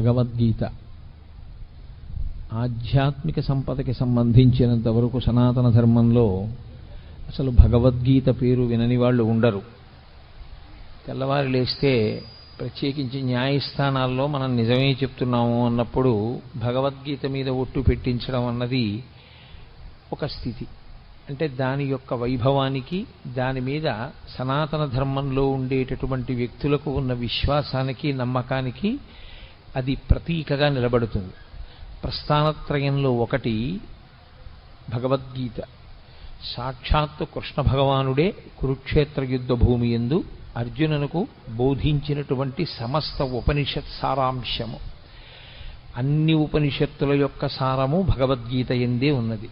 భగవద్గీత ఆధ్యాత్మిక సంపదకి సంబంధించినంత వరకు సనాతన ధర్మంలో అసలు భగవద్గీత పేరు వినని వాళ్ళు ఉండరు. తెల్లవారు లేస్తే ప్రత్యేకించి న్యాయస్థానాల్లో మనం నిజమే చెప్తున్నాము అన్నప్పుడు భగవద్గీత మీద ఒట్టు పెట్టించడం అన్నది ఒక స్థితి. అంటే దాని యొక్క వైభవానికి, దాని మీద సనాతన ధర్మంలో ఉండేటటువంటి వ్యక్తులకు ఉన్న విశ్వాసానికి, నమ్మకానికి అది ప్రతీకగా నిలబడుతుంది. ప్రస్థానత్రయంలో ఒకటి భగవద్గీత. సాక్షాత్తు కృష్ణ భగవానుడే కురుక్షేత్ర యుద్ధ భూమి యందు అర్జునునకు బోధించినటువంటి సమస్త ఉపనిషత్ సారాంశము. అన్ని ఉపనిషత్తుల యొక్క సారము భగవద్గీత యందే ఉన్నది.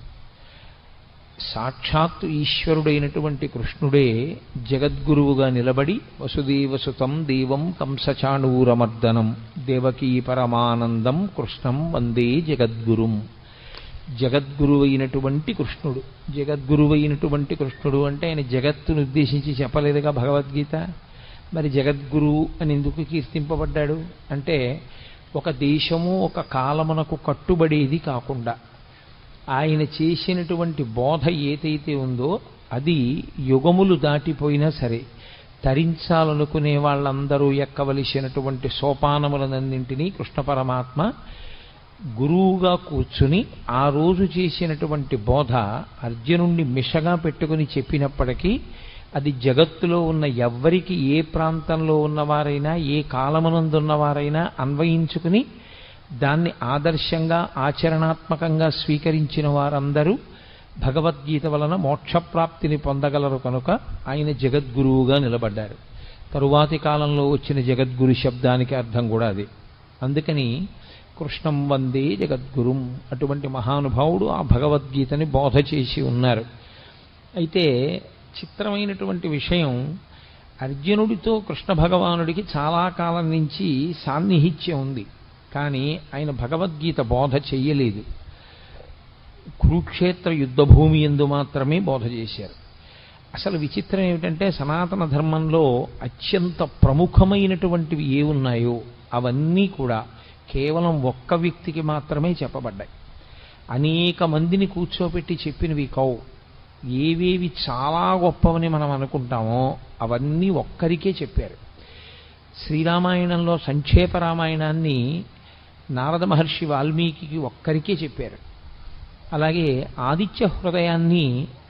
సాక్షాత్తు ఈశ్వరుడైనటువంటి కృష్ణుడే జగద్గురువుగా నిలబడి వసుదేవసుతం దేవం కంసచాణూరమర్దనం దేవకీ పరమానందం కృష్ణం వందే జగద్గురుం. జగద్గురువైనటువంటి కృష్ణుడు. జగద్గురువైనటువంటి కృష్ణుడు అంటే ఆయన జగత్తును ఉద్దేశించి చెప్పలేదుగా భగవద్గీత. మరి జగద్గురువు అని ఎందుకు కీర్తింపబడ్డాడు అంటే ఒక దేశము ఒక కాలమునకు కట్టుబడేది కాకుండా ఆయన చేసినటువంటి బోధ ఏదైతే ఉందో అది యుగములు దాటిపోయినా సరే తరించాలనుకునే వాళ్ళందరూ ఎక్కవలసినటువంటి సోపానములనన్నింటినీ కృష్ణ పరమాత్మ గురువుగా కూర్చుని ఆ రోజు చేసినటువంటి బోధ అర్జునుణ్ణి మిషగా పెట్టుకుని చెప్పినప్పటికీ అది జగత్తులో ఉన్న ఎవ్వరికి, ఏ ప్రాంతంలో ఉన్నవారైనా, ఏ కాలమునందున్నవారైనా అన్వయించుకుని దాన్ని ఆదర్శంగా ఆచరణాత్మకంగా స్వీకరించిన వారందరూ భగవద్గీత వలన మోక్షప్రాప్తిని పొందగలరు కనుక ఆయన జగద్గురువుగా నిలబడ్డారు. తరువాతి కాలంలో వచ్చిన జగద్గురు శబ్దానికి అర్థం కూడా అది. అందుకని కృష్ణం వందే జగద్గురుం అటువంటి మహానుభావుడు ఆ భగవద్గీతని బోధ చేసి ఉన్నారు. అయితే చిత్రమైనటువంటి విషయం, అర్జునుడితో కృష్ణ భగవానుడికి చాలా కాలం నుంచి సాన్నిహిత్యం ఉంది. కానీ ఆయన భగవద్గీత బోధ చెయ్యలేదు. కురుక్షేత్ర యుద్ధభూమి యందు మాత్రమే బోధ చేశారు. అసలు విచిత్రం ఏమిటంటే సనాతన ధర్మంలో అత్యంత ప్రముఖమైనటువంటివి ఏ ఉన్నాయో అవన్నీ కూడా కేవలం ఒక్క వ్యక్తికి మాత్రమే చెప్పబడ్డాయి. అనేక మందిని కూర్చోపెట్టి చెప్పినవి కావు. ఏవేవి చాలా గొప్పవని మనం అనుకుంటామో అవన్నీ ఒక్కరికే చెప్పారు. శ్రీరామాయణంలో సంక్షేప రామాయణాన్ని నారద మహర్షి వాల్మీకి ఒక్కరికే చెప్పారు. అలాగే ఆదిత్య హృదయాన్ని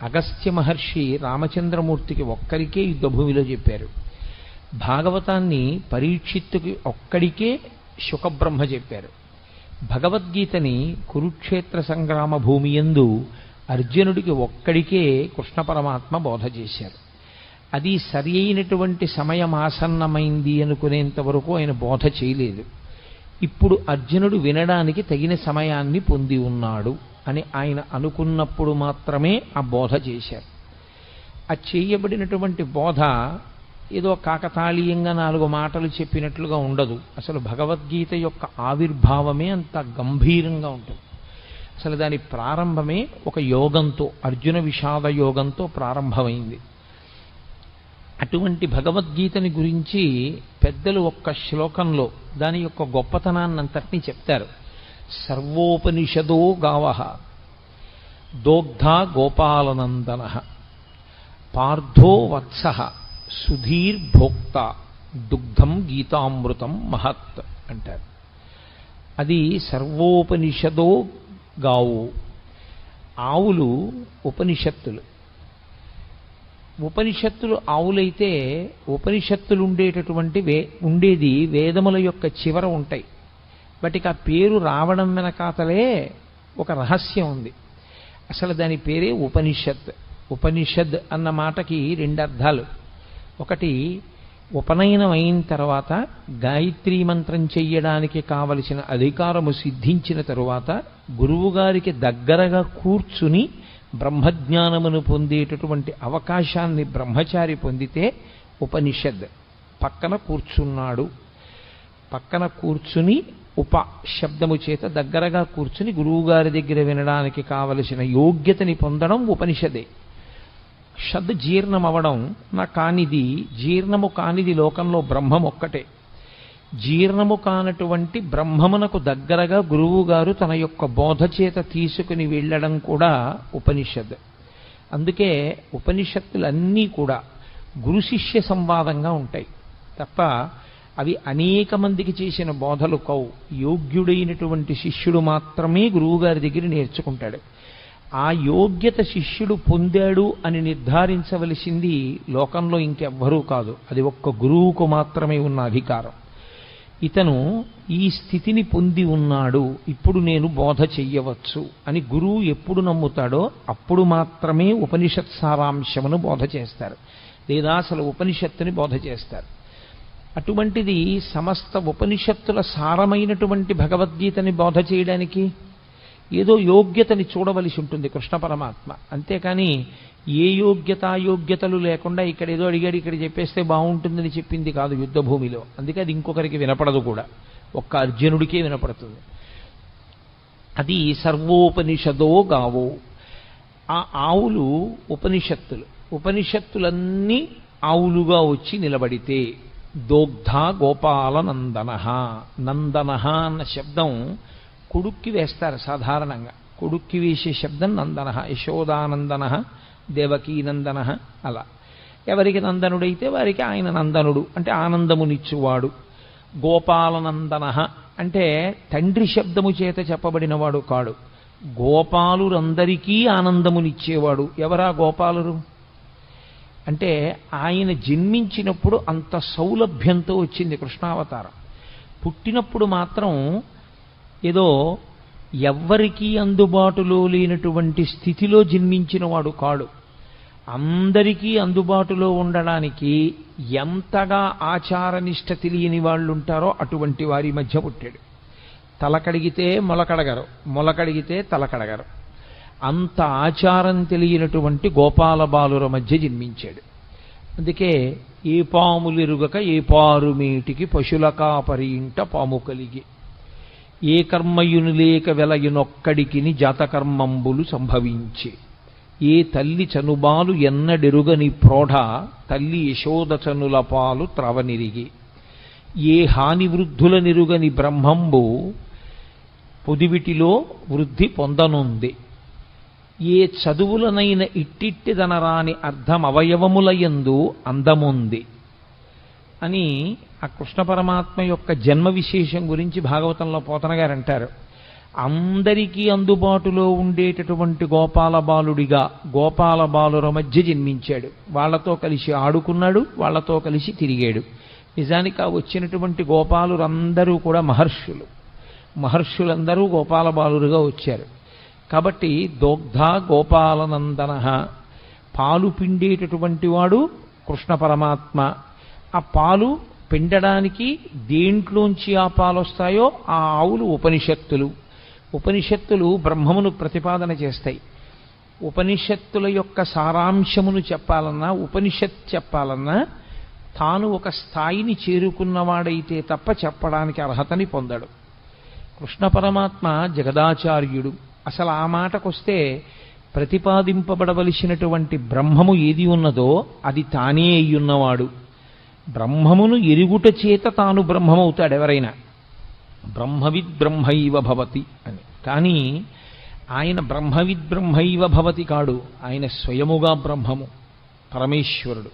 అగస్త్య మహర్షి రామచంద్రమూర్తికి ఒక్కరికే యుద్ధభూమిలో చెప్పారు. భాగవతాన్ని పరీక్షిత్తుకి ఒక్కడికే శుకబ్రహ్మ చెప్పారు. భగవద్గీతని కురుక్షేత్ర సంగ్రామ భూమి యందు అర్జునుడికి ఒక్కడికే కృష్ణ పరమాత్మ బోధ చేశారు. అది సరి అయినటువంటి సమయం ఆసన్నమైంది అనుకునేంత వరకు ఆయన బోధ చేయలేదు. ఇప్పుడు అర్జునుడు వినడానికి తగిన సమయాన్ని పొంది ఉన్నాడు అని ఆయన అనుకున్నప్పుడు మాత్రమే ఆ బోధ చేశారు. ఆ చేయబడినటువంటి బోధ ఏదో కాకతాళీయంగా 4 మాటలు చెప్పినట్లుగా ఉండదు. అసలు భగవద్గీత యొక్క ఆవిర్భావమే అంత గంభీరంగా ఉంటుంది. అసలు దాని ప్రారంభమే ఒక యోగంతో, అర్జున విషాద యోగంతో ప్రారంభమైంది. అటువంటి భగవద్గీతని గురించి పెద్దలు ఒక్క శ్లోకంలో దాని యొక్క గొప్పతనాన్నంతటినీ చెప్తారు. సర్వోపనిషదో గావః దోగ్ధా గోపాలనందన పార్థో వత్సః సుధీర్భోక్త దుగ్ధం గీతామృతం మహత్ అంటారు. అది సర్వోపనిషదో గావు. ఆవులు ఉపనిషత్తులు. ఉపనిషత్తులు ఆవులైతే ఉపనిషత్తులు ఉండేది వేదముల యొక్క చివర ఉంటాయి. వాటికి ఆ పేరు రావడం వెనకాతలే ఒక రహస్యం ఉంది. అసలు దాని పేరే ఉపనిషత్. ఉపనిషద్ అన్న మాటకి 2 అర్థాలు. ఒకటి, ఉపనయనం అయిన తర్వాత గాయత్రీ మంత్రం చెయ్యడానికి కావలసిన అధికారము సిద్ధించిన తరువాత గురువుగారికి దగ్గరగా కూర్చుని బ్రహ్మజ్ఞానమును పొందేటటువంటి అవకాశాన్ని బ్రహ్మచారి పొందితే ఉపనిషద్. పక్కన కూర్చున్నాడు, పక్కన కూర్చుని ఉప శబ్దము చేత దగ్గరగా కూర్చుని గురువుగారి దగ్గర వినడానికి కావలసిన యోగ్యతని పొందడం ఉపనిషదే. షద్ జీర్ణం అవడం నా కానిది, జీర్ణము కానిది లోకంలో బ్రహ్మం ఒక్కటే. జీర్ణము కానటువంటి బ్రహ్మమునకు దగ్గరగా గురువుగారు తన యొక్క బోధ చేత తీసుకుని వెళ్ళడం కూడా ఉపనిషత్. అందుకే ఉపనిషత్తులన్నీ కూడా గురు శిష్య సంవాదంగా ఉంటాయి తప్ప అవి అనేక మందికి చేసిన బోధలు కవు. యోగ్యుడైనటువంటి శిష్యుడు మాత్రమే గురువుగారి దగ్గర నేర్చుకుంటాడు. ఆ యోగ్యత శిష్యుడు పొందాడు అని నిర్ధారించవలసింది లోకంలో ఇంకెవ్వరూ కాదు. అది ఒక్క గురువుకు మాత్రమే ఉన్న అధికారం. ఇతను ఈ స్థితిని పొంది ఉన్నాడు, ఇప్పుడు నేను బోధ చెయ్యవచ్చు అని గురువు ఎప్పుడు నమ్ముతాడో అప్పుడు మాత్రమే ఉపనిషత్ సారాంశమును బోధ చేస్తారు, లేదా అసలు ఉపనిషత్తుని బోధ చేస్తారు. అటువంటిది సమస్త ఉపనిషత్తుల సారమైనటువంటి భగవద్గీతని బోధ చేయడానికి ఏదో యోగ్యతని చూడవలసి ఉంటుంది కృష్ణ పరమాత్మ. అంతేకాని ఏ యోగ్యతలు లేకుండా ఇక్కడ ఏదో అడిగాడు ఇక్కడ చెప్పేస్తే బాగుంటుందని చెప్పింది కాదు యుద్ధభూమిలో. అందుకే అది ఇంకొకరికి వినపడదు కూడా, ఒక్క అర్జునుడికే వినపడుతుంది. అది సర్వోపనిషదో గావో. ఆ ఆవులు ఉపనిషత్తులు. ఉపనిషత్తులన్నీ ఆవులుగా వచ్చి నిలబడితే దోగ్ధ గోపాల నందన. నందన అన్న శబ్దం కొడుక్కి వేస్తారు సాధారణంగా. కొడుక్కి వేసే శబ్దం నందన. యశోదానందన, దేవకీనందన, అలా. ఎవరికి నందనుడైతే వారికి ఆయన నందనుడు అంటే ఆనందమునిచ్చువాడు. గోపాలనందన అంటే తండ్రి శబ్దము చేత చెప్పబడినవాడు కాడు, గోపాలురందరికీ ఆనందమునిచ్చేవాడు. ఎవరా గోపాలురు అంటే ఆయన జన్మించినప్పుడు అంత సౌలభ్యంతో వచ్చింది కృష్ణావతారం. పుట్టినప్పుడు మాత్రం ఏదో ఎవ్వరికీ అందుబాటులో లేనటువంటి స్థితిలో జన్మించిన వాడు కాడు. అందరికీ అందుబాటులో ఉండడానికి ఎంతగా ఆచారనిష్ట తెలియని వాళ్ళు ఉంటారో అటువంటి వారి మధ్య పుట్టాడు. తలకడిగితే మొలకడగరు, మొలకడిగితే తలకడగరు. అంత ఆచారం తెలియనటువంటి గోపాల బాలుర మధ్య జన్మించాడు. అందుకే ఏ పాములెరుగక ఏ పారుమేటికి పశుల కాపరి ఇంట పాము కలిగి, ఏ కర్మయును లేక వెలయునొక్కడికిని జాతకర్మంబులు సంభవించి, ఏ తల్లి చనుబాలు ఎన్నడెరుగని ప్రోఢ తల్లి యశోదచనుల పాలు త్రవనిరిగి, ఏ హాని వృద్ధుల నిరుగని బ్రహ్మంబు పొదివిటిలో వృద్ధి పొందనుంది, ఏ చదువులనైన ఇట్టిట్టిదనరాని అర్థమవయవములయందు అందముంది అని ఆ కృష్ణ పరమాత్మ యొక్క జన్మ విశేషం గురించి భాగవతంలో పోతన గారు అంటారు. అందరికీ అందుబాటులో ఉండేటటువంటి గోపాల బాలుడిగా గోపాల బాలుర మధ్య జన్మించాడు. వాళ్లతో కలిసి ఆడుకున్నాడు, వాళ్లతో కలిసి తిరిగాడు. నిజానికి ఆ వచ్చినటువంటి గోపాలురందరూ కూడా మహర్షులు. మహర్షులందరూ గోపాల బాలురుగా వచ్చారు. కాబట్టి దోగ్ధ గోపాలనందన, పాలు పిండేటటువంటి వాడు కృష్ణ పరమాత్మ. ఆ పాలు పిండడానికి దేంట్లోంచి ఆ పాలు వస్తాయో ఆ ఆవులు ఉపనిషత్తులు. ఉపనిషత్తులు బ్రహ్మమును ప్రతిపాదన చేస్తాయి. ఉపనిషత్తుల యొక్క సారాంశమును చెప్పాలన్నా, ఉపనిషత్ చెప్పాలన్నా తాను ఒక స్థాయిని చేరుకున్నవాడైతే తప్ప చెప్పడానికి అర్హతని పొందడు. కృష్ణ పరమాత్మ జగదాచార్యుడు. అసలు ఆ మాటకొస్తే ప్రతిపాదింపబడవలసినటువంటి బ్రహ్మము ఏది ఉన్నదో అది తానే అయ్యున్నవాడు. బ్రహ్మమును ఎరుగుట చేత తాను బ్రహ్మమవుతాడు ఎవరైనా. బ్రహ్మవిద్ బ్రహ్మైవ భవతి అని. కానీ ఆయన బ్రహ్మవిద్ బ్రహ్మైవ భవతి కాడు, ఆయన స్వయముగా బ్రహ్మము, పరమేశ్వరుడు.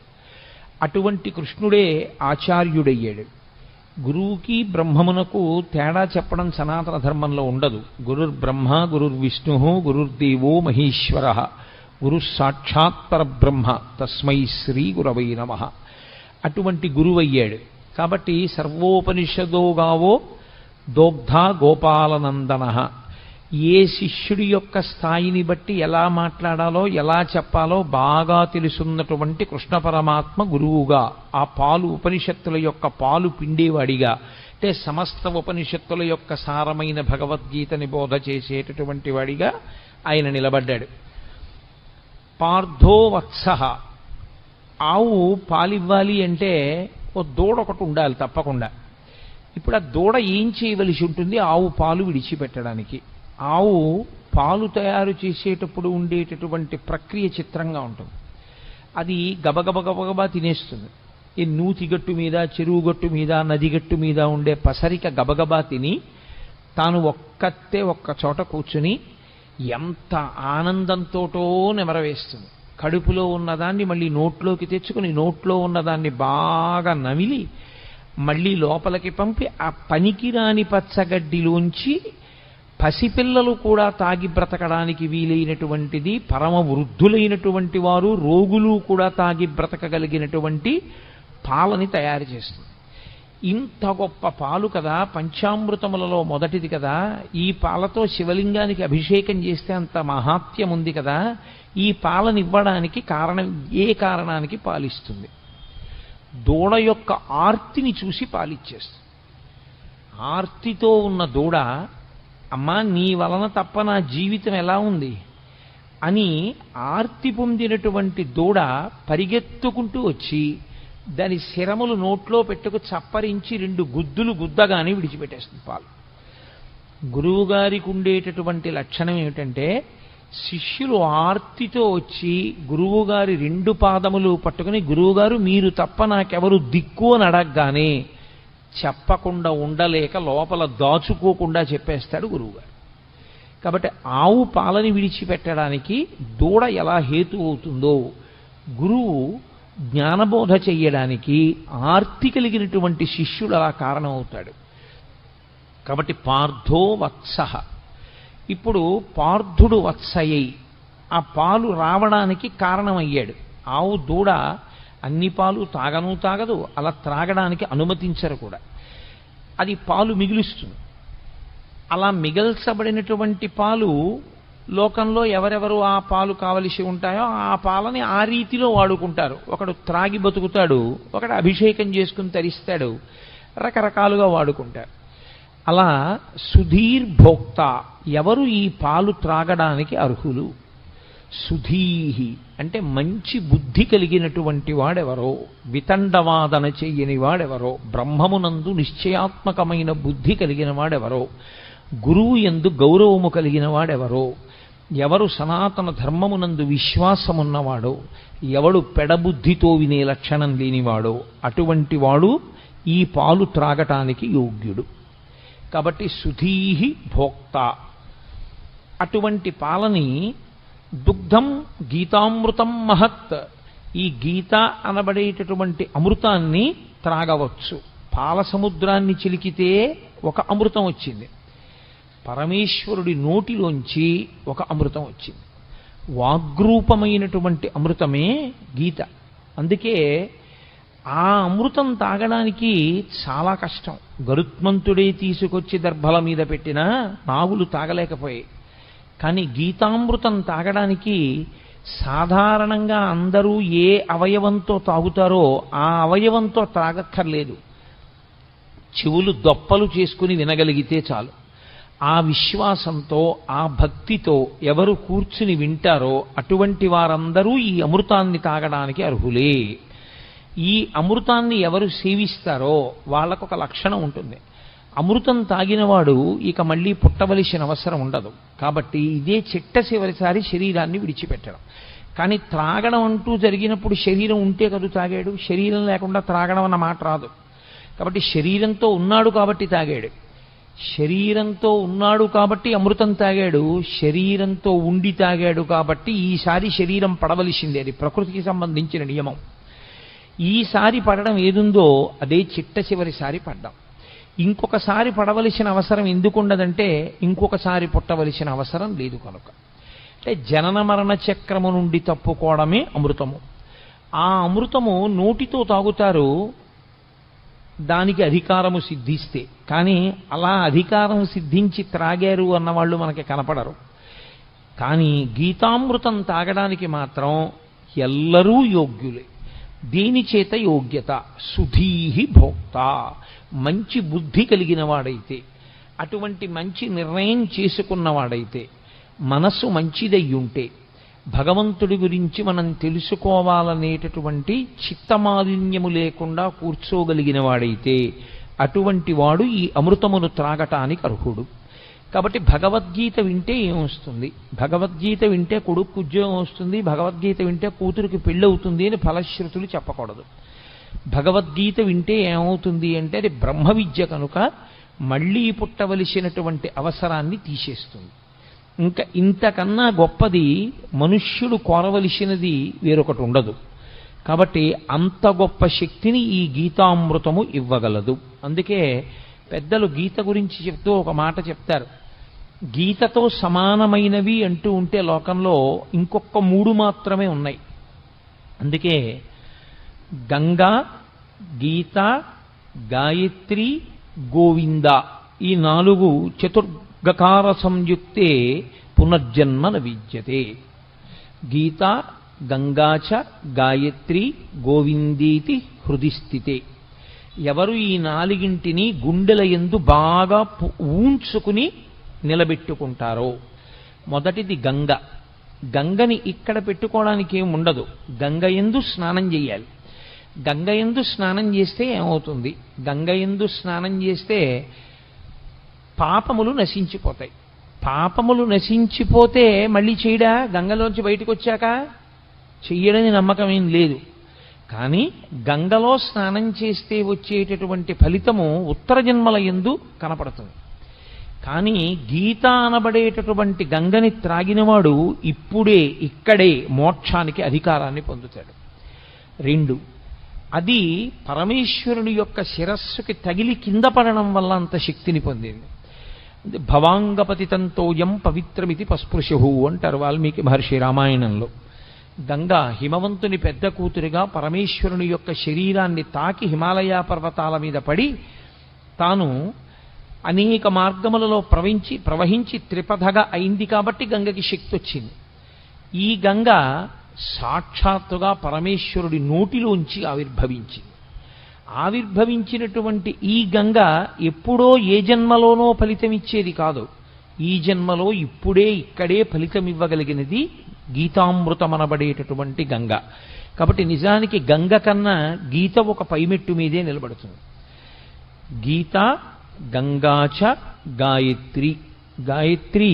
అటువంటి కృష్ణుడే ఆచార్యుడయ్యాడు. గురువుకి బ్రహ్మమునకు తేడా చెప్పడం సనాతన ధర్మంలో ఉండదు. గురుర్బ్రహ్మ గురుర్విష్ణు గురుర్దేవో మహేశ్వర గురు సాక్షాత్ పరబ్రహ్మ తస్మై శ్రీ గురవై నమః. అటువంటి గురువయ్యాడు. కాబట్టి సర్వోపనిషదో గావో దోగ్ధ గోపాలనందన. ఏ శిష్యుడి యొక్క స్థాయిని బట్టి ఎలా మాట్లాడాలో ఎలా చెప్పాలో బాగా తెలుసున్నటువంటి కృష్ణ పరమాత్మ గురువుగా, ఆ పాలు ఉపనిషత్తుల యొక్క పాలు పిండేవాడిగా, అంటే సమస్త ఉపనిషత్తుల యొక్క సారమైన భగవద్గీతని బోధ చేసేటటువంటి వాడిగా ఆయన నిలబడ్డాడు. పార్థో వత్సః. ఆవు పాలివ్వాలి అంటే ఓ దూడ ఒకటి ఉండాలి తప్పకుండా. ఇప్పుడు ఆ దూడ ఏం చేయవలసి ఉంటుంది ఆవు పాలు విడిచిపెట్టడానికి? ఆవు పాలు తయారు చేసేటప్పుడు ఉండేటటువంటి ప్రక్రియ చిత్రంగా ఉంటుంది. అది గబగబా తినేస్తుంది. ఈ నూతిగట్టు మీద, చెరువు గట్టు మీద, నదిగట్టు మీద ఉండే పసరిక గబగబా తిని తాను ఒక్క చోట కూర్చుని ఎంత ఆనందంతోటో నెమరవేస్తుంది. కడుపులో ఉన్నదాన్ని మళ్ళీ నోట్లోకి తెచ్చుకుని నోట్లో ఉన్నదాన్ని బాగా నమిలి మళ్ళీ లోపలికి పంపి ఆ పనికిరాని పచ్చగడ్డిలోంచి పసిపిల్లలు కూడా తాగి బ్రతకడానికి వీలైనటువంటిది, పరమ వృద్ధులైనటువంటి వారు, రోగులు కూడా తాగి బ్రతకగలిగినటువంటి పాలని తయారు చేస్తుంది. ఇంత గొప్ప పాలు కదా, పంచామృతములలో మొదటిది కదా, ఈ పాలతో శివలింగానికి అభిషేకం చేస్తే అంత మహాత్యం ఉంది కదా, ఈ పాలనివ్వడానికి కారణం, ఏ కారణానికి పాలిస్తుంది? దూడ యొక్క ఆర్తిని చూసి పాలిచ్చేస్తుంది. ఆర్తితో ఉన్న దూడ, అమ్మా నీ వలన తప్ప నా జీవితం ఎలా ఉంది అని ఆర్తి పొందినటువంటి దూడ పరిగెత్తుకుంటూ వచ్చి దాని శిరములు నోట్లో పెట్టుకు చప్పరించి 2 గుద్దులు గుద్దగానే విడిచిపెట్టేస్తుంది పాలు. గురువుగారికి ఉండేటటువంటి లక్షణం ఏమిటంటే, శిష్యులు ఆర్తితో వచ్చి గురువుగారి 2 పాదములు పట్టుకుని, గురువుగారు మీరు తప్ప నాకెవరు దిక్కు అని అడగగానే చెప్పకుండా ఉండలేక లోపల దాచుకోకుండా చెప్పేస్తాడు గురువుగారు. కాబట్టి ఆవు పాలని విడిచిపెట్టడానికి దూడ ఎలా హేతు అవుతుందో, గురువు జ్ఞానబోధ చెయ్యడానికి ఆర్తి కలిగినటువంటి శిష్యుడు అలా కారణం అవుతాడు. కాబట్టి పార్థో వత్సః. ఇప్పుడు పార్థుడు వత్సయ్యి ఆ పాలు రావడానికి కారణమయ్యాడు. ఆవు దూడ అన్ని పాలు తాగదు, అలా త్రాగడానికి అనుమతించరు కూడా. అది పాలు మిగులుస్తుంది. అలా మిగల్చబడినటువంటి పాలు లోకంలో ఎవరెవరు ఆ పాలు కావలసి ఉంటాయో ఆ పాలని ఆ రీతిలో వాడుకుంటారు. ఒకడు త్రాగి బతుకుతాడు, ఒకడు అభిషేకం చేసుకుని తరిస్తాడు, రకరకాలుగా వాడుకుంటారు. అలా సుధీర్భోక్త, ఎవరు ఈ పాలు త్రాగడానికి అర్హులు? సుధీహి అంటే మంచి బుద్ధి కలిగినటువంటి వాడెవరో, వితండవాదన చెయ్యని వాడెవరో, బ్రహ్మమునందు నిశ్చయాత్మకమైన బుద్ధి కలిగిన వాడెవరో, గురువు యందు గౌరవము కలిగిన వాడెవరో, ఎవరు సనాతన ధర్మమునందు విశ్వాసమున్నవాడో, ఎవడు పెడబుద్ధితో వినే లక్షణం లేనివాడో అటువంటి వాడు ఈ పాలు త్రాగటానికి యోగ్యుడు. కాబట్టి సుధీహి భోక్త. అటువంటి పాలని దుగ్ధం గీతామృతం మహత్, ఈ గీత అనబడేటటువంటి అమృతాన్ని త్రాగవచ్చు. పాల సముద్రాన్ని చిలికితే ఒక అమృతం వచ్చింది, పరమేశ్వరుడి నోటిలోంచి ఒక అమృతం వచ్చింది. వాగ్రూపమైనటువంటి అమృతమే గీత. అందుకే ఆ అమృతం తాగడానికి చాలా కష్టం. గరుత్మంతుడే తీసుకొచ్చి దర్భల మీద పెట్టినా నాగులు తాగలేకపోయాయి. కానీ గీతామృతం తాగడానికి సాధారణంగా అందరూ ఏ అవయవంతో తాగుతారో ఆ అవయవంతో త్రాగక్కర్లేదు. చెవులు దొప్పలు చేసుకుని వినగలిగితే చాలు. ఆ విశ్వాసంతో, ఆ భక్తితో ఎవరు కూర్చుని వింటారో అటువంటి వారందరూ ఈ అమృతాన్ని తాగడానికి అర్హులే. ఈ అమృతాన్ని ఎవరు సేవిస్తారో వాళ్ళకొక లక్షణం ఉంటుంది. అమృతం తాగినవాడు ఇక మళ్ళీ పుట్టవలసిన అవసరం ఉండదు. కాబట్టి ఇదే చిట్టచివరిసారి శరీరాన్ని విడిచిపెట్టడం. కానీ త్రాగడం అంటూ జరిగినప్పుడు శరీరం ఉంటే కదా తాగాడు, శరీరం లేకుండా త్రాగడం అన్న మాట రాదు. కాబట్టి శరీరంతో ఉన్నాడు కాబట్టి తాగాడు, శరీరంతో ఉన్నాడు కాబట్టి అమృతం తాగాడు, శరీరంతో ఉండి తాగాడు కాబట్టి ఈసారి శరీరం పడవలసిందే. అది ప్రకృతికి సంబంధించిన నియమం. ఈసారి పడడం ఏదుందో అదే చిట్టచివరిసారి పడ్డం. ఇంకొకసారి పడవలసిన అవసరం ఎందుకుండదంటే ఇంకొకసారి పుట్టవలసిన అవసరం లేదు కనుక. అంటే జనన మరణ చక్రము నుండి తప్పుకోవడమే అమృతము. ఆ అమృతము నోటితో తాగుతారు, దానికి అధికారము సిద్ధిస్తే. కానీ అలా అధికారం సిద్ధించి త్రాగారు అన్నవాళ్ళు మనకి కనపడరు. కానీ గీతామృతం తాగడానికి మాత్రం ఎల్లరూ యోగ్యులే. దీని చేత యోగ్యత సుధీహి భోక్త, మంచి బుద్ధి కలిగిన వాడైతే, అటువంటి మంచి నిర్ణయం చేసుకున్నవాడైతే, మనస్సు మంచిదయ్యుంటే, భగవంతుడి గురించి మనం తెలుసుకోవాలనేటటువంటి చిత్తమాలిన్యము లేకుండా కూర్చోగలిగిన వాడైతే అటువంటి వాడు ఈ అమృతమును త్రాగటానికి అర్హుడు. కాబట్టి భగవద్గీత వింటే ఏమొస్తుంది? భగవద్గీత వింటే కొడుకు ఉద్యోగం వస్తుంది, భగవద్గీత వింటే కూతురికి పెళ్ళవుతుంది అని ఫలశ్రుతులు చెప్పకూడదు. భగవద్గీత వింటే ఏమవుతుంది అంటే అది బ్రహ్మ విద్య కనుక మళ్ళీ పుట్టవలసినటువంటి అవసరాన్ని తీసేస్తుంది. ఇంకా ఇంతకన్నా గొప్పది మనుష్యుడు కోరవలసినది వేరొకటి ఉండదు. కాబట్టి అంత గొప్ప శక్తిని ఈ గీతామృతము ఇవ్వగలదు. అందుకే పెద్దలు గీత గురించి చెప్తూ ఒక మాట చెప్తారు. గీతతో సమానమైనవి అంటూ ఉంటే లోకంలో ఇంకొక 3 మాత్రమే ఉన్నాయి. అందుకే గంగా, గీత, గాయత్రి, గోవింద ఈ 4 చతుర్గకార సంయుక్తే పునర్జన్మ న విద్యతే. గీత, గంగాచ, గాయత్రి, గోవిందీతి హృది స్థితే. ఎవరు ఈ 4ంటిని గుండెల యందు బాగా ఊంచుకుని నిలబెట్టుకుంటారో, మొదటిది గంగ. గంగని ఇక్కడ పెట్టుకోవడానికి ఏం ఉండదు. గంగ యందు స్నానం చేయాలి. గంగ యందు స్నానం చేస్తే ఏమవుతుంది? గంగ యందు స్నానం చేస్తే పాపములు నశించిపోతాయి. పాపములు నశించిపోతే మళ్ళీ చేయడా? గంగలోంచి బయటకు వచ్చాక చెయ్యడని నమ్మకం ఏం లేదు. కానీ గంగలో స్నానం చేస్తే వచ్చేటటువంటి ఫలితము ఉత్తర జన్మల యందు కనపడుతుంది. కానీ గీత అనబడేటటువంటి గంగని త్రాగినవాడు ఇప్పుడే ఇక్కడే మోక్షానికి అధికారాన్ని పొందుతాడు. 2, అది పరమేశ్వరుని యొక్క శిరస్సుకి తగిలి కింద పడడం వల్ల అంత శక్తిని పొందింది. భవాంగపతితంతోయం పవిత్రమితి పస్పృశు అంటారు వాల్మీకి మహర్షి రామాయణంలో. గంగా హిమవంతుని పెద్ద కూతురిగా పరమేశ్వరుని యొక్క శరీరాన్ని తాకి హిమాలయ పర్వతాల మీద పడి తాను అనేక మార్గములలో ప్రవహించి త్రిపథగా అయింది కాబట్టి గంగకి శక్తి వచ్చింది. ఈ గంగ సాక్షాత్తుగా పరమేశ్వరుడి నోటిలోంచి ఆవిర్భవించింది. ఆవిర్భవించినటువంటి ఈ గంగ ఎప్పుడో ఏ జన్మలోనో ఫలితమిచ్చేది కాదు. ఈ జన్మలో ఇప్పుడే ఇక్కడే ఫలితమివ్వగలిగినది గీతామృతమనబడేటటువంటి గంగ. కాబట్టి నిజానికి గంగ కన్నా గీత ఒక పైమెట్టు మీదే నిలబడుతుంది. గీత, గంగాచ, గాయత్రి. గాయత్రి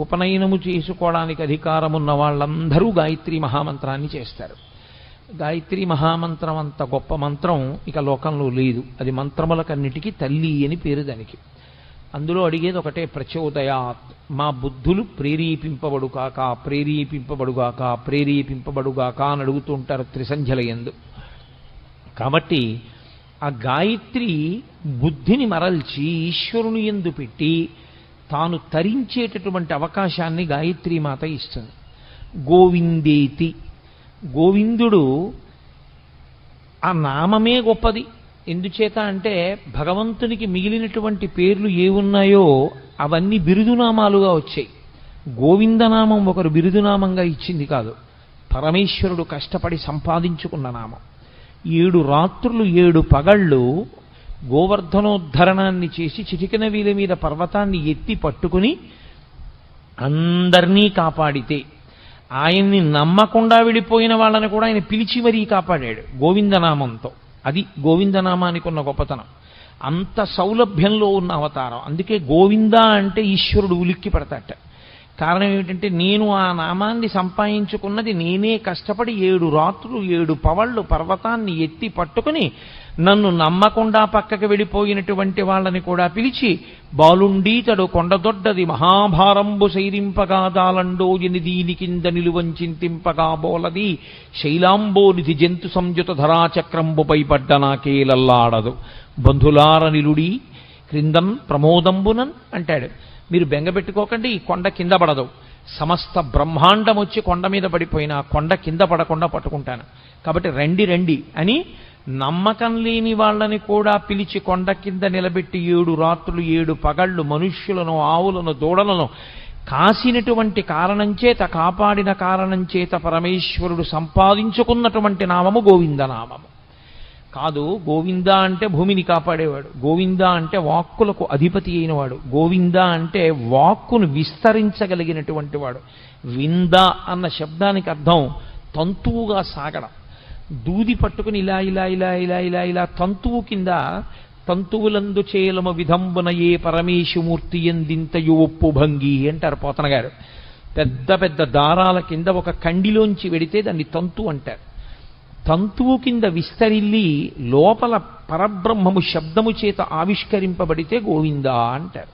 ఉపనయనము చేసుకోవడానికి అధికారమున్న వాళ్ళందరూ గాయత్రి మహామంత్రాన్ని చేస్తారు. గాయత్రి మహామంత్రం అంత గొప్ప మంత్రం ఇక లోకంలో లేదు. అది మంత్రములకన్నిటికీ తల్లి అని పేరు దానికి. అందులో అడిగేది ఒకటే, ప్రచోదయాత్, మా బుద్ధులు ప్రేరేపింపబడుగాక ప్రేరేపింపబడుగాక ప్రేరేపింపబడుగాక అని అడుగుతూ ఉంటారు త్రిసంధ్యల యందు. కాబట్టి ఆ గాయత్రి బుద్ధిని మరల్చి ఈశ్వరుని యందు పెట్టి తాను తరించేటటువంటి అవకాశాన్ని గాయత్రీ మాత ఇస్తుంది. గోవిందేతి, గోవిందుడు ఆ నామమే గొప్పది. ఎందుచేత అంటే భగవంతునికి మిగిలినటువంటి పేర్లు ఏవున్నాయో అవన్నీ బిరుదునామాలుగా వచ్చాయి. గోవిందనామం ఒకరు బిరుదునామంగా ఇచ్చింది కాదు, పరమేశ్వరుడు కష్టపడి సంపాదించుకున్న నామం. 7 రాత్రులు 7 పగళ్ళు గోవర్ధనోద్ధరణాన్ని చేసి చిటికెన వీల మీద పర్వతాన్ని ఎత్తి పట్టుకుని అందరినీ కాపాడితే, ఆయన్ని నమ్మకుండా వెళ్ళిపోయిన వాళ్ళని కూడా ఆయన పిలిచి మరీ కాపాడాడు గోవిందనామంతో. అది గోవిందనామానికి ఉన్న గొప్పతనం. అంత సౌలభ్యంలో ఉన్న అవతారం. అందుకే గోవింద అంటే ఈశ్వరుడు ఉలిక్కి పడతాట. కారణం ఏమిటంటే నేను ఆ నామాన్ని సంపాదించుకున్నది నేనే కష్టపడి 7 రాత్రులు 7 పవళ్ళు పర్వతాన్ని ఎత్తి పట్టుకుని నన్ను నమ్మకుండా పక్కకి వెళ్ళిపోయినటువంటి వాళ్ళని కూడా పిలిచి, బాలుండీతడు కొండదొడ్డది మహాభారంబు సైరింపగా దాలండో ఎని దీని కింద నిలువంచింతింపగా బోలది శైలాంబోనిధి జంతు సంయుత ధరాచక్రంబుపై పడ్డ నాకేలల్లాడదు బంధులార నిలుడి క్రిందన్ ప్రమోదంబునన్ అంటాడు. మీరు బెంగపెట్టుకోకండి, ఈ కొండ కింద పడదు. సమస్త బ్రహ్మాండం వచ్చి కొండ మీద పడిపోయినా కొండ కింద పడకుండా పట్టుకుంటాను. కాబట్టి రండి రండి అని నమ్మకం లేని వాళ్ళని కూడా పిలిచి కొండ కింద నిలబెట్టి 7 రాత్రులు 7 పగళ్ళు మనుష్యులను ఆవులను దూడలను కాసినటువంటి కారణం చేత, కాపాడిన కారణం చేత పరమేశ్వరుడు సంపాదించుకున్నటువంటి నామము గోవిందనామము కాదు. గోవింద అంటే భూమిని కాపాడేవాడు, గోవింద అంటే వాక్కులకు అధిపతి అయినవాడు, గోవింద అంటే వాక్కును విస్తరించగలిగినటువంటి వాడు. వింద అన్న శబ్దానికి అర్థం తంతువుగా సాగడం. దూది పట్టుకుని ఇలా ఇలా ఇలా ఇలా ఇలా ఇలా తంతువు కింద తంతువులందు చేలమ విధంబున ఏ పరమేశమూర్తి ఎందింతయు ఒప్పు భంగి అంటారు పోతన గారు. పెద్ద పెద్ద దారాల కింద ఒక కండిలోంచి వెడితే దాన్ని తంతు అంటారు. తంతువు కింద విస్తరిల్లి లోపల పరబ్రహ్మము శబ్దము చేత ఆవిష్కరింపబడితే గోవిందా అంటారు.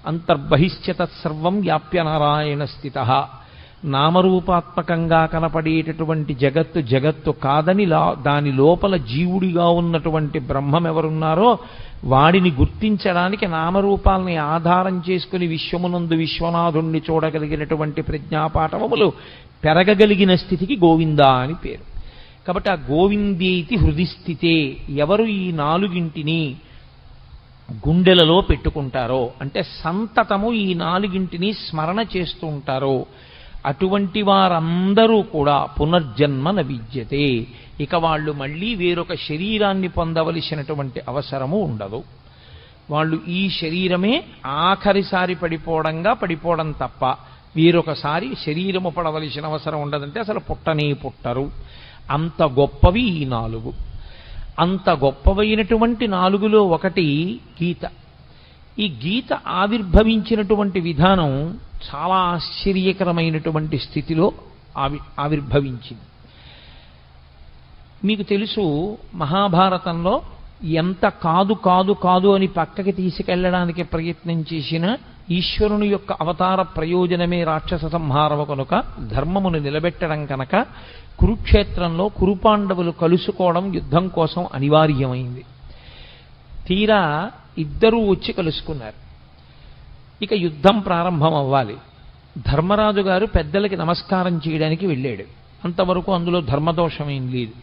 అంతర్బహిశ్చ తత్సర్వం వ్యాప్య నారాయణ స్థిత. నామరూపాత్మకంగా కనపడేటటువంటి జగత్తు కాదని దాని లోపల జీవుడిగా ఉన్నటువంటి బ్రహ్మం ఎవరున్నారో వాడిని గుర్తించడానికి నామరూపాలని ఆధారం చేసుకుని విశ్వమునందు విశ్వనాథుణ్ణి చూడగలిగినటువంటి ప్రజ్ఞాపాఠవములు పెరగగలిగిన స్థితికి గోవిందా అని పేరు. కాబట్టి ఆ గోవిందేతి హృదిస్థితే, ఎవరు ఈ నాలుగింటిని గుండెలలో పెట్టుకుంటారో, అంటే సంతతము ఈ నాలుగింటిని స్మరణ చేస్తూ ఉంటారో, అటువంటి వారందరూ కూడా పునర్జన్మ న విద్యతే, ఇక వాళ్ళు మళ్ళీ వేరొక శరీరాన్ని పొందవలసినటువంటి అవసరము ఉండదు. వాళ్ళు ఈ శరీరమే ఆఖరిసారి పడిపోవడం తప్ప వేరొకసారి శరీరము పడవలసిన అవసరం ఉండదంటే అసలు పుట్టనే పుట్టరు. అంత గొప్పవి ఈ నాలుగు. అంత గొప్పవైనటువంటి నాలుగులో ఒకటి గీత. ఈ గీత ఆవిర్భవించినటువంటి విధానం చాలా ఆశ్చర్యకరమైనటువంటి స్థితిలో ఆవిర్భవించింది. మీకు తెలుసు, మహాభారతంలో ఎంత కాదు అని పక్కకి తీసుకెళ్లడానికి ప్రయత్నం చేసిన ఈశ్వరుని యొక్క అవతార ప్రయోజనమే రాక్షస సంహారము కనుక, ధర్మమును నిలబెట్టడం కనుక కురుక్షేత్రంలో కురుపాండవులు కలుసుకోవడం యుద్ధం కోసం అనివార్యమైంది. తీరా ఇద్దరూ వచ్చి కలుసుకున్నారు. ఇక యుద్ధం ప్రారంభం అవ్వాలి. ధర్మరాజు గారు పెద్దలకి నమస్కారం చేయడానికి వెళ్ళాడు. అంతవరకు అందులో ధర్మదోషమేం లేదు.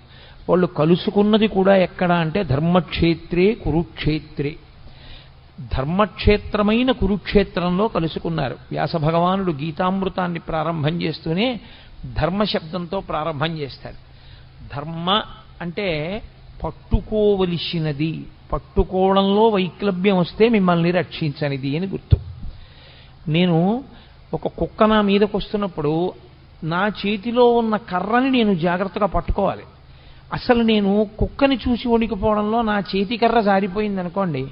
వాళ్ళు కలుసుకున్నది కూడా ఎక్కడ అంటే ధర్మక్షేత్రే కురుక్షేత్రే, ధర్మక్షేత్రమైన కురుక్షేత్రంలో కలుసుకున్నారు. వ్యాస భగవానుడు గీతామృతాన్ని ప్రారంభం చేస్తూనే ధర్మశబ్దంతో ప్రారంభం చేస్తాడు. ధర్మ అంటే పట్టుకోవలసినది, పట్టుకోవడంలో వైక్లభ్యం వస్తే మిమ్మల్ని రక్షించనిది అని గుర్తు. నేను ఒక కుక్క నా మీదకు వస్తున్నప్పుడు నా చేతిలో ఉన్న కర్రని నేను జాగ్రత్తగా పట్టుకోవాలి. అసలు నేను కుక్కని చూసి వణికిపోవడంలో నా చేతి కర్ర జారిపోయింది అనుకోండి,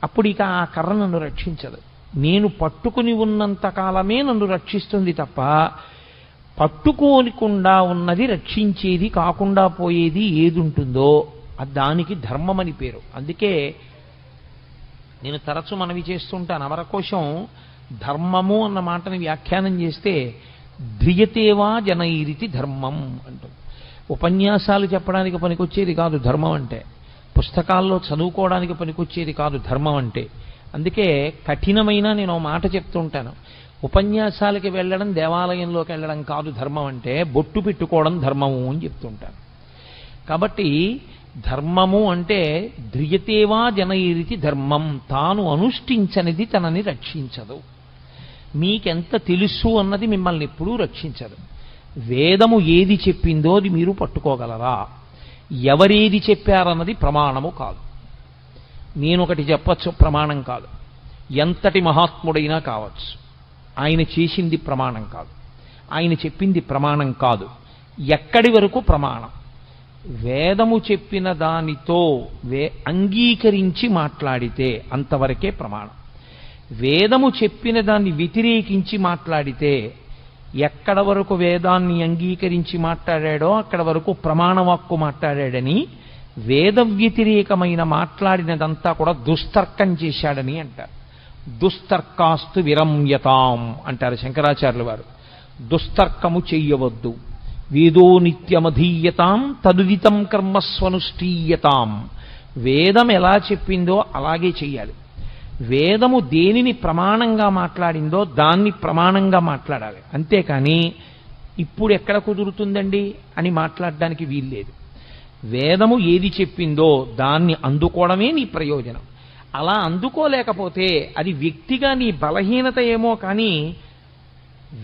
అప్పుడు ఇక ఆ కర్ర నన్ను రక్షించదు. నేను పట్టుకుని ఉన్నంత కాలమే నన్ను రక్షిస్తుంది తప్ప పట్టుకోనికుండా ఉన్నది రక్షించేది కాకుండా పోయేది ఏది ఉంటుందో దానికి ధర్మం అని పేరు. అందుకే నేను తరచు మనవి చేస్తుంటాను, అమరకోశం ధర్మము అన్న మాటని వ్యాఖ్యానం చేస్తే ధ్రియతేవా జనైరితి ధర్మం అంటుంది. ఉపన్యాసాలు చెప్పడానికి పనికొచ్చేది కాదు ధర్మం అంటే, పుస్తకాల్లో చదువుకోవడానికి పనికొచ్చేది కాదు ధర్మం అంటే. అందుకే కఠినమైన నేను మాట చెప్తూ ఉంటాను, ఉపన్యాసాలకి వెళ్ళడం దేవాలయంలోకి వెళ్ళడం కాదు ధర్మం అంటే, బొట్టు పెట్టుకోవడం ధర్మము అని చెప్తుంటాను. కాబట్టి ధర్మము అంటే ధ్రియతేవా జనైరితి ధర్మం, తాను అనుష్ఠించనిది తనని రక్షించదు. మీకెంత తెలుసు అన్నది మిమ్మల్ని ఎప్పుడూ రక్షించదు. వేదము ఏది చెప్పిందో అది మీరు పట్టుకోగలరా? ఎవరేది చెప్పారన్నది ప్రమాణము కాదు. నేనొకటి చెప్పచ్చు, ప్రమాణం కాదు. ఎంతటి మహాత్ముడైనా కావచ్చు, ఆయన చేసింది ప్రమాణం కాదు, ఆయన చెప్పింది ప్రమాణం కాదు. ఎక్కడి వరకు ప్రమాణం? వేదము చెప్పిన దానితో అంగీకరించి మాట్లాడితే అంతవరకే ప్రమాణం. వేదము చెప్పిన దాన్ని వ్యతిరేకించి మాట్లాడితే ఎక్కడ వరకు వేదాన్ని అంగీకరించి మాట్లాడాడో అక్కడ వరకు ప్రమాణవాక్కు మాట్లాడాడని, వేద వ్యతిరేకమైన మాట్లాడినదంతా కూడా దుస్తర్కం చేశాడని అంటారు. దుస్తర్కాస్తు విరమ్యతాం అంటారు శంకరాచార్యుల వారు. దుస్తర్కము చెయ్యవద్దు. వేదో నిత్యమధీయతాం తదుదితం కర్మస్వనుష్ఠీయతాం. వేదం ఎలా చెప్పిందో అలాగే చెయ్యాలి. వేదము దేనిని ప్రమాణంగా మాట్లాడిందో దాన్ని ప్రమాణంగా మాట్లాడాలి. అంతేకాని ఇప్పుడు ఎక్కడ కుదురుతుందండి అని మాట్లాడడానికి వీల్లేదు. వేదము ఏది చెప్పిందో దాన్ని అందుకోవడమే నీ ప్రయోజనం. అలా అందుకోలేకపోతే అది వ్యక్తిగా నీ బలహీనత ఏమో కానీ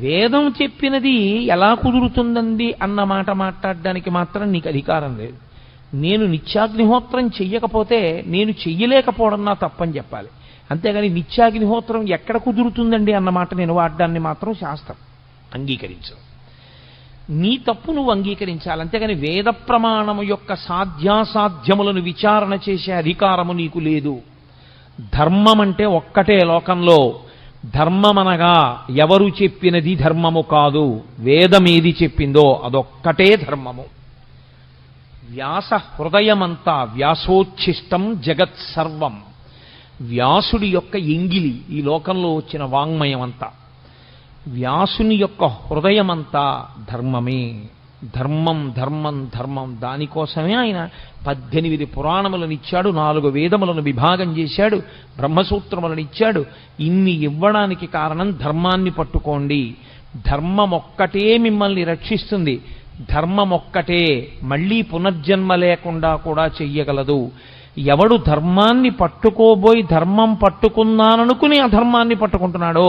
వేదం చెప్పినది ఎలా కుదురుతుందండి అన్న మాట మాట్లాడడానికి మాత్రం నీకు అధికారం లేదు. నేను నిత్యాగ్నిహోత్రం చెయ్యకపోతే నేను చెయ్యలేకపోవడం నా తప్పని చెప్పాలి. అంతేగాని నిత్యాగ్నిహోత్రం ఎక్కడ కుదురుతుందండి అన్న మాట నేను వాడడాన్ని మాత్రం శాస్త్రం అంగీకరించదు. నీ తప్పు నువ్వు అంగీకరించాలి. అంతేగాని వేద ప్రమాణము యొక్క సాధ్యాసాధ్యములను విచారణ చేసే అధికారము నీకు లేదు. ధర్మం అంటే ఒక్కటే లోకంలో. ధర్మమనగా ఎవరు చెప్పినది ధర్మము కాదు, వేదం ఏది చెప్పిందో అదొక్కటే ధర్మము. వ్యాస హృదయమంతా వ్యాసోచ్ఛిష్టం జగత్ సర్వం. వ్యాసుడి యొక్క ఎంగిలి ఈ లోకంలో వచ్చిన వాంగ్మయం అంతా. వ్యాసుని యొక్క హృదయమంతా ధర్మమే. ధర్మం ధర్మం ధర్మం. దానికోసమే ఆయన 18 పురాణములను ఇచ్చాడు, 4 వేదములను విభాగం చేశాడు, బ్రహ్మసూత్రములను ఇచ్చాడు. ఇన్ని ఇవ్వడానికి కారణం ధర్మాన్ని పట్టుకోండి. ధర్మం ఒక్కటే మిమ్మల్ని రక్షిస్తుంది. ధర్మం ఒక్కటే మళ్ళీ పునర్జన్మ లేకుండా కూడా చెయ్యగలదు. ఎవడు ధర్మాన్ని పట్టుకోబోయి ధర్మం పట్టుకున్నాననుకుని అధర్మాన్ని పట్టుకుంటున్నాడో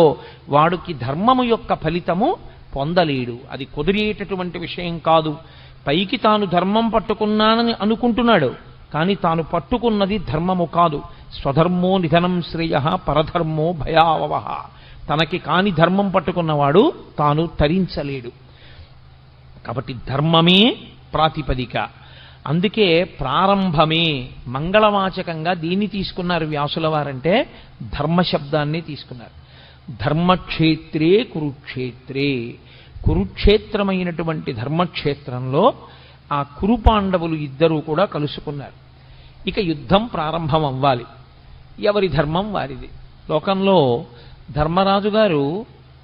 వాడికి ధర్మము యొక్క ఫలితము పొందలేడు. అది కుదిరేటటువంటి విషయం కాదు. పైకి తాను ధర్మం పట్టుకున్నానని అనుకుంటున్నాడు, కానీ తాను పట్టుకున్నది ధర్మము కాదు. స్వధర్మో నిధనం శ్రేయ పరధర్మో భయావహ. తనకి కాని ధర్మం పట్టుకున్నవాడు తాను తరించలేడు. కాబట్టి ధర్మమే ప్రాతిపదిక. అందుకే ప్రారంభమే మంగళవాచకంగా దీన్ని తీసుకున్నారు వ్యాసుల వారంటే ధర్మశబ్దాన్ని తీసుకున్నారు. ధర్మక్షేత్రే కురుక్షేత్రే. కురుక్షేత్రమైనటువంటి ధర్మక్షేత్రంలో ఆ కురుపాండవులు ఇద్దరూ కూడా కలుసుకున్నారు. ఇక యుద్ధం ప్రారంభం అవ్వాలి. ఎవరి ధర్మం వారిది. లోకంలో ధర్మరాజు గారు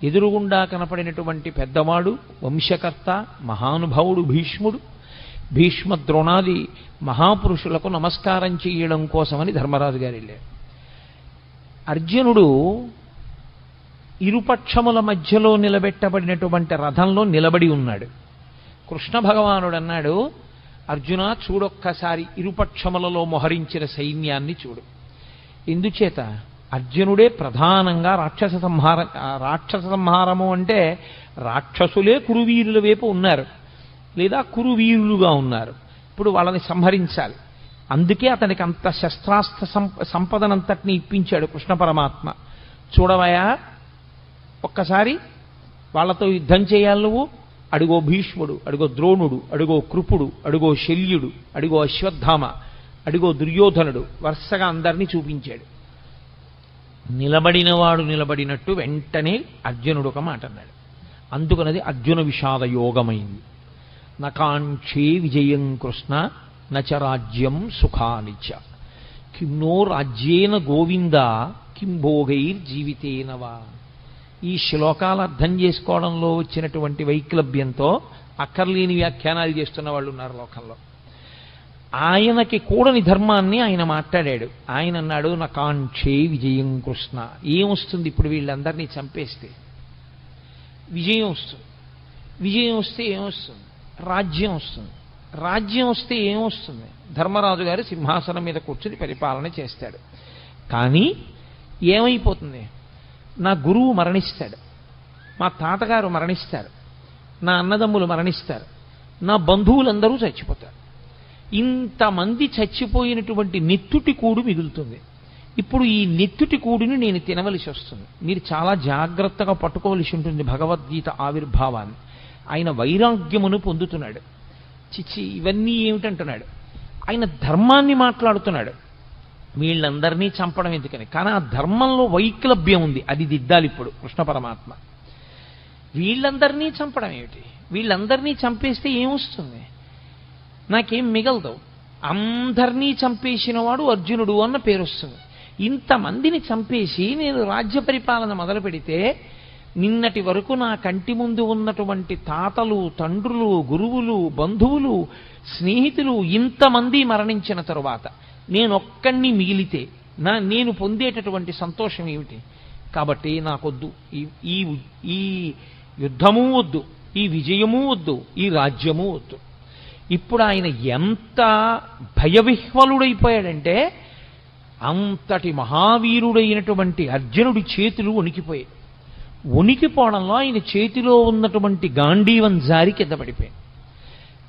ఎదురుగుండా కనపడినటువంటి పెద్దవాడు, వంశకర్త, మహానుభావుడు భీష్ముడు. భీష్మ ద్రోణాది మహాపురుషులకు నమస్కారం చేయడం కోసమని ధర్మరాజు గారు వెళ్ళారు. అర్జునుడు ఇరుపక్షముల మధ్యలో నిలబెట్టబడినటువంటి రథంలో నిలబడి ఉన్నాడు. కృష్ణ భగవానుడు అన్నాడు, అర్జున చూడొక్కసారి ఇరుపక్షములలో మొహరించిన సైన్యాన్ని చూడు. ఎందుచేత అర్జునుడే ప్రధానంగా రాక్షస సంహారము అంటే రాక్షసులే కురువీరుల వైపు ఉన్నారు, లేదా కురువీరులుగా ఉన్నారు. ఇప్పుడు వాళ్ళని సంహరించాలి. అందుకే అతనికి అంత శస్త్రాస్త్ర సంపదనంతటిని ఇప్పించాడు కృష్ణ పరమాత్మ. చూడవయా, ఒక్కసారి వాళ్ళతో యుద్ధం చేయాలి నువ్వు. అడుగో భీష్ముడు, అడుగో ద్రోణుడు, అడుగో కృపుడు, అడుగో శల్యుడు, అడుగో అశ్వత్థామ, అడుగో దుర్యోధనుడు, వరుసగా అందరినీ చూపించాడు. నిలబడినవాడు నిలబడినట్టు వెంటనే అర్జునుడు ఒక మాట అన్నాడు. అందుకనది అర్జున విషాద యోగమైంది. నకాంక్షే విజయం కృష్ణ నచ రాజ్యం సుఖానిచ కిం నో రాజ్యేన గోవింద కిం భోగైర్జీవితేనవా. ఈ శ్లోకాలు అర్థం చేసుకోవడంలో వచ్చినటువంటి వైక్లభ్యంతో అక్కర్లేని వ్యాఖ్యానాలు చేస్తున్న వాళ్ళు ఉన్నారు లోకంలో. ఆయనకి కూడని ధర్మాన్ని ఆయన మాట్లాడాడు. ఆయన అన్నాడు, నకాంక్షే విజయం కృష్ణ. ఏమొస్తుంది ఇప్పుడు వీళ్ళందరినీ చంపేస్తే? విజయం వస్తుంది. విజయం వస్తే ఏమొస్తుంది? రాజ్యం వస్తుంది. రాజ్యం వస్తే ఏమొస్తుంది? ధర్మరాజు గారు సింహాసనం మీద కూర్చుని పరిపాలన చేస్తాడు. కానీ ఏమైపోతుంది? నా గురువు మరణిస్తాడు, మా తాతగారు మరణిస్తారు, నా అన్నదమ్ములు మరణిస్తారు, నా బంధువులందరూ చచ్చిపోతారు. ఇంతమంది చచ్చిపోయినటువంటి నెత్తుటి కూడు మిగులుతుంది. ఇప్పుడు ఈ నెత్తుటి కూడుని నేను తినవలసి వస్తుంది. మీరు చాలా జాగ్రత్తగా పట్టుకోవలసి ఉంటుంది భగవద్గీత ఆవిర్భావాన్ని. ఆయన వైరాగ్యమును పొందుతున్నాడు. చిచ్చి ఇవన్నీ ఏమిటంటున్నాడు. ఆయన ధర్మాన్ని మాట్లాడుతున్నాడు. వీళ్ళందరినీ చంపడం ఎందుకని? కానీ ఆ ధర్మంలో వైక్లభ్యం ఉంది, అది దిద్దాలి ఇప్పుడు కృష్ణ పరమాత్మ. వీళ్ళందరినీ చంపడం ఏమిటి? వీళ్ళందరినీ చంపేస్తే ఏమొస్తుంది? నాకేం మిగలదు. అందరినీ చంపేసిన వాడు అర్జునుడు అన్న పేరు వస్తుంది. ఇంతమందిని చంపేసి నేను రాజ్య పరిపాలన మొదలు పెడితే నిన్నటి వరకు నా కంటి ముందు ఉన్నటువంటి తాతలు, తండ్రులు, గురువులు, బంధువులు, స్నేహితులు ఇంతమంది మరణించిన తరువాత నేనొక్కడిని మిగిలితే నేను పొందేటటువంటి సంతోషం ఏమిటి? కాబట్టి నాకొద్దు ఈ యుద్ధము వద్దు, ఈ విజయము వద్దు, ఈ రాజ్యము వద్దు. ఇప్పుడు ఆయన ఎంత భయవిహ్వలుడైపోయాడంటే అంతటి మహావీరుడైనటువంటి అర్జునుడి చేతులు వణికిపోయాయి. వణికిపోవడంలో ఆయన చేతిలో ఉన్నటువంటి గాంధీవం జారి కింద పడిపోయాడు.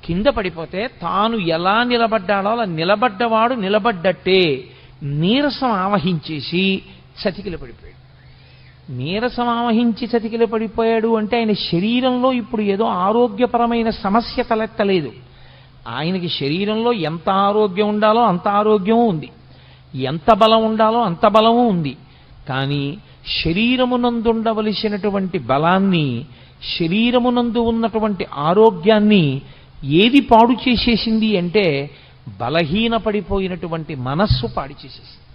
కింద పడిపోతే తాను ఎలా నిలబడ్డాడో అలా నిలబడ్డవాడు నిలబడ్డట్టే నీరసం ఆవహించేసి చతికిల పడిపోయాడు. నీరసం ఆవహించి చతికిల పడిపోయాడు అంటే ఆయన శరీరంలో ఇప్పుడు ఏదో ఆరోగ్యపరమైన సమస్య తలెత్తలేదు. ఆయనకి శరీరంలో ఎంత ఆరోగ్యం ఉండాలో అంత ఆరోగ్యము ఉంది, ఎంత బలం ఉండాలో అంత బలము ఉంది. కానీ శరీరమునందుండవలసినటువంటి బలాన్ని, శరీరమునందు ఉన్నటువంటి ఆరోగ్యాన్ని ఏది పాడు చేసేసింది అంటే బలహీనపడిపోయినటువంటి మనస్సు పాడు చేసేసింది.